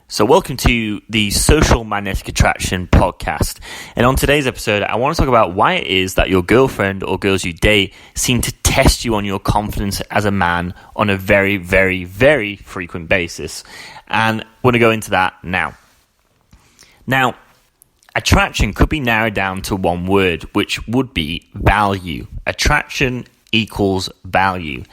So welcome to the Social Magnetic Attraction podcast. And on today's episode, I want to talk about why it is that your girlfriend or girls you date seem to test you on your confidence as a man on a very, very, very frequent basis. And I want to go into that now. Now, attraction could be narrowed down to one word, which would be value. Attraction equals value.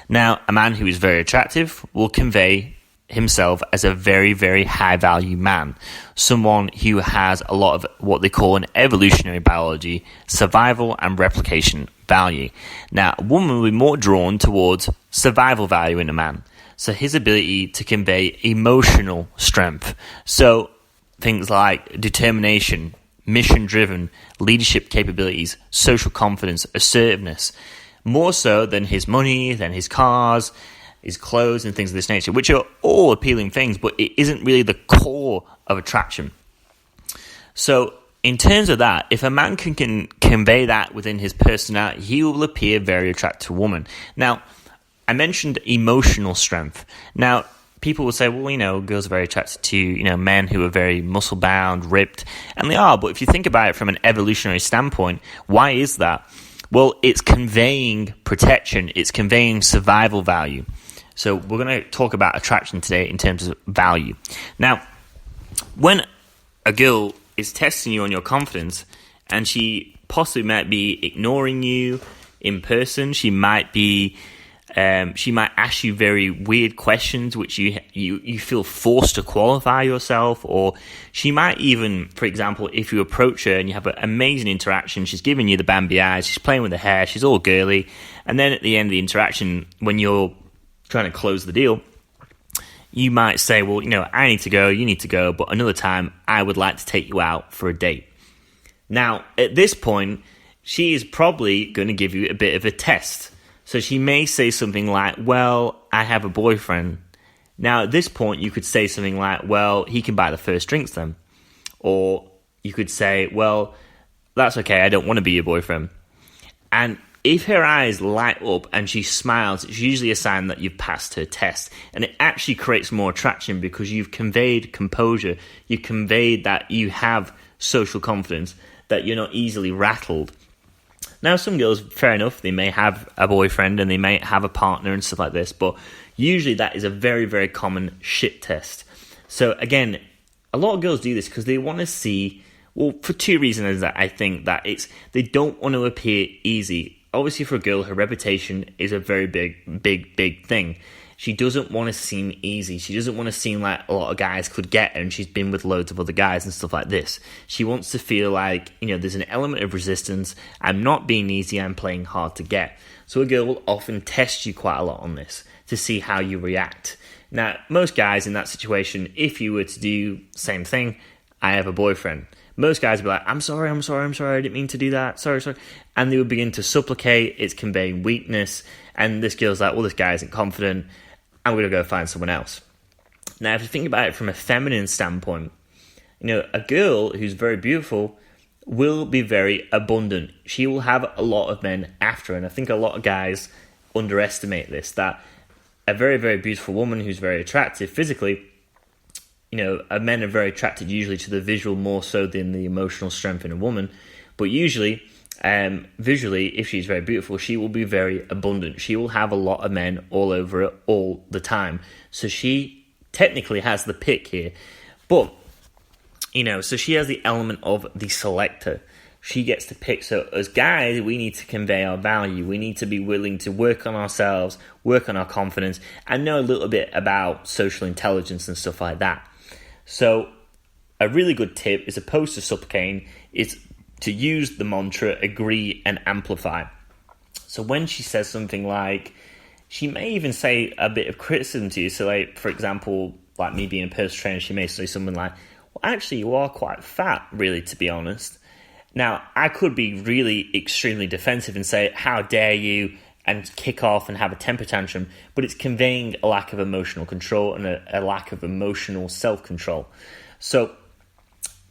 Now, a man who is very attractive will convey himself as a very, very high value man, someone who has a lot of what they call an evolutionary biology, survival and replication value. Now, a woman will be more drawn towards survival value in a man, so his ability to convey emotional strength, so things like determination, mission driven, leadership capabilities, social confidence, assertiveness, more so than his money, than his cars, his clothes and things of this nature, which are all appealing things, but it isn't really the core of attraction. So in terms of that, if a man can convey that within his personality, he will appear very attractive to a woman. Now, I mentioned emotional strength. Now, people will say, well, girls are very attracted to, men who are very muscle-bound, ripped, and they are, but if you think about it from an evolutionary standpoint, why is that? Well, it's conveying protection, it's conveying survival value. So we're going to talk about attraction today in terms of value. Now, when a girl is testing you on your confidence and she possibly might be ignoring you in person, she might ask you very weird questions which you feel forced to qualify yourself, or she might even, for example, if you approach her and you have an amazing interaction, she's giving you the Bambi eyes, she's playing with her hair, she's all girly, and then at the end of the interaction, when you're trying to close the deal, you might say, well, I need to go, you need to go, but another time I would like to take you out for a date. Now, at this point, she is probably going to give you a bit of a test. So she may say something like, well, I have a boyfriend. Now, at this point, you could say something like, well, he can buy the first drinks then. Or you could say, well, that's okay, I don't want to be your boyfriend. And if her eyes light up and she smiles, it's usually a sign that you've passed her test. And it actually creates more attraction because you've conveyed composure. You conveyed that you have social confidence, that you're not easily rattled. Now, some girls, fair enough, they may have a boyfriend and they may have a partner and stuff like this, but usually that is a very, very common shit test. So again, a lot of girls do this because they want to see, well, for two reasons that I think that they don't want to appear easy. Obviously, for a girl, her reputation is a very big thing. She doesn't want to seem easy. She doesn't want to seem like a lot of guys could get her, and she's been with loads of other guys and stuff like this. She wants to feel like, there's an element of resistance. I'm not being easy, I'm playing hard to get. So a girl will often test you quite a lot on this to see how you react. Now, most guys in that situation, if you were to do the same thing, I have a boyfriend, most guys would be like, I'm sorry, I didn't mean to do that, sorry. And they would begin to supplicate, it's conveying weakness, and this girl's like, well, this guy isn't confident, I'm going to go find someone else. Now, if you think about it from a feminine standpoint, a girl who's very beautiful will be very abundant. She will have a lot of men after her, and I think a lot of guys underestimate this, that a very, very beautiful woman who's very attractive physically, men are very attracted usually to the visual more so than the emotional strength in a woman. But usually, visually, if she's very beautiful, she will be very abundant. She will have a lot of men all over her all the time. So she technically has the pick here. But, so she has the element of the selector. She gets to pick. So as guys, we need to convey our value. We need to be willing to work on ourselves, work on our confidence, and know a little bit about social intelligence and stuff like that. So a really good tip, as opposed to supplicating, is to use the mantra agree and amplify. So when she says something like, she may even say a bit of criticism to you. So like, for example, like me being a personal trainer, she may say something like, well, actually, you are quite fat, really, to be honest. Now, I could be really extremely defensive and say, how dare you, and kick off and have a temper tantrum, but it's conveying a lack of emotional control and a lack of emotional self-control. So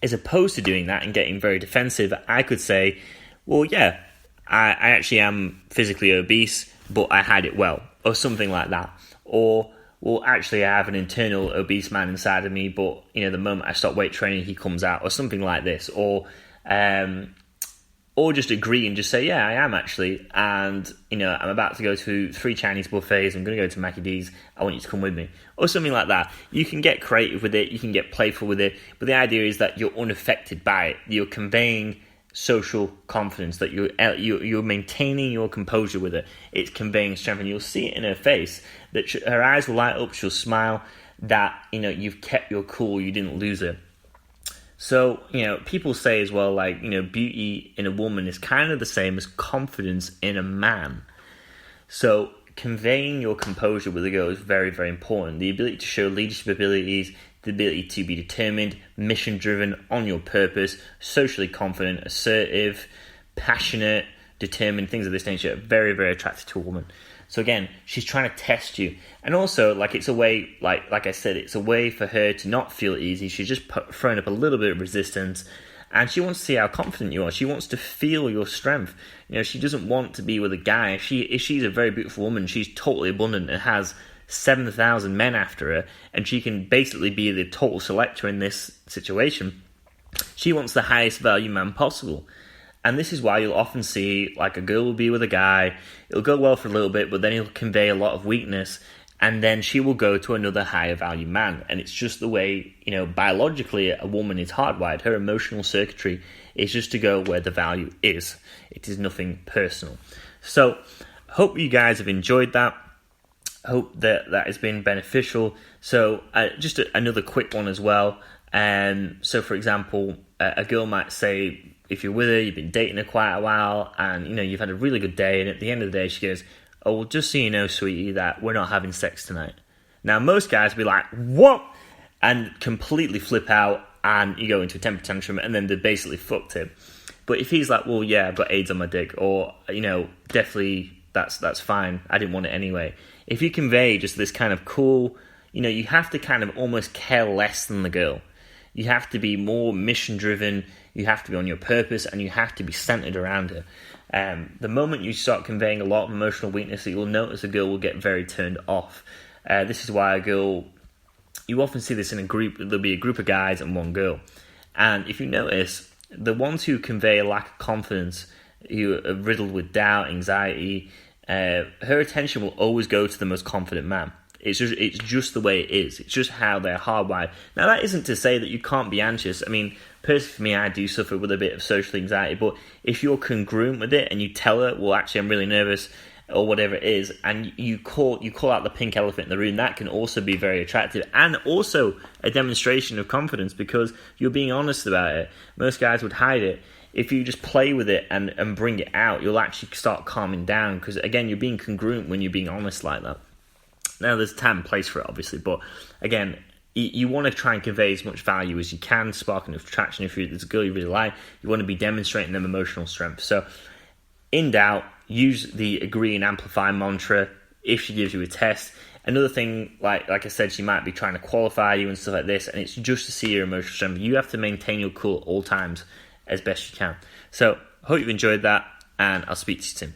as opposed to doing that and getting very defensive, I could say, well, yeah, I actually am physically obese, but I hide it well, or something like that. Or, well, actually, I have an internal obese man inside of me, but the moment I stop weight training, he comes out, or something like this, or just agree and just say, yeah, I am actually, and I'm about to go to 3 Chinese buffets. I'm going to go to Mackie D's. I want you to come with me, or something like that. You can get creative with it. You can get playful with it, but the idea is that you're unaffected by it. You're conveying social confidence, that you're maintaining your composure with it. It's conveying strength, and you'll see it in her face that her eyes will light up. She'll smile. That you've kept your cool. You didn't lose it. So, people say as well, like, beauty in a woman is kind of the same as confidence in a man. So, conveying your composure with a girl is very, very important. The ability to show leadership abilities, the ability to be determined, mission-driven, on your purpose, socially confident, assertive, passionate, determined, things of this nature are very, very attractive to a woman. So again, she's trying to test you. And also, it's a way, like I said, it's a way for her to not feel easy. She's just throwing up a little bit of resistance, and she wants to see how confident you are. She wants to feel your strength. She doesn't want to be with a guy. If she's a very beautiful woman, she's totally abundant and has 7,000 men after her, and she can basically be the total selector in this situation. She wants the highest value man possible. And this is why you'll often see, a girl will be with a guy, it'll go well for a little bit, but then he'll convey a lot of weakness, and then she will go to another higher value man. And it's just the way, biologically a woman is hardwired. Her emotional circuitry is just to go where the value is. It is nothing personal. So, hope you guys have enjoyed that. Hope that has been beneficial. So, just another quick one as well. So, for example, a girl might say, if you're with her, you've been dating her quite a while, and you've had a really good day, and at the end of the day she goes, oh, well, just so you know, sweetie, that we're not having sex tonight. Now, most guys will be like, what? And completely flip out, and you go into a temper tantrum, and then they're basically fucked him. But if he's like, well, yeah, I've got AIDS on my dick, or, definitely that's fine, I didn't want it anyway. If you convey just this kind of cool, you have to kind of almost care less than the girl. You have to be more mission-driven, you have to be on your purpose, and you have to be centered around her. The moment you start conveying a lot of emotional weakness, you'll notice a girl will get very turned off. This is why you often see this in a group. There'll be a group of guys and one girl. And if you notice, the ones who convey a lack of confidence, who are riddled with doubt, anxiety, her attention will always go to the most confident man. It's just the way it is. It's just how they're hardwired. Now, that isn't to say that you can't be anxious. I mean, personally for me, I do suffer with a bit of social anxiety. But if you're congruent with it and you tell her, well, actually, I'm really nervous, or whatever it is, and you call out the pink elephant in the room, that can also be very attractive, and also a demonstration of confidence because you're being honest about it. Most guys would hide it. If you just play with it and bring it out, you'll actually start calming down because, again, you're being congruent when you're being honest like that. Now, there's time and place for it, obviously, but again, you want to try and convey as much value as you can, spark enough attraction. If there's a girl you really like, you want to be demonstrating them emotional strength. So, in doubt, use the agree and amplify mantra if she gives you a test. Another thing, like I said, she might be trying to qualify you and stuff like this, and it's just to see your emotional strength. You have to maintain your cool at all times as best you can. So, hope you've enjoyed that, and I'll speak to you soon.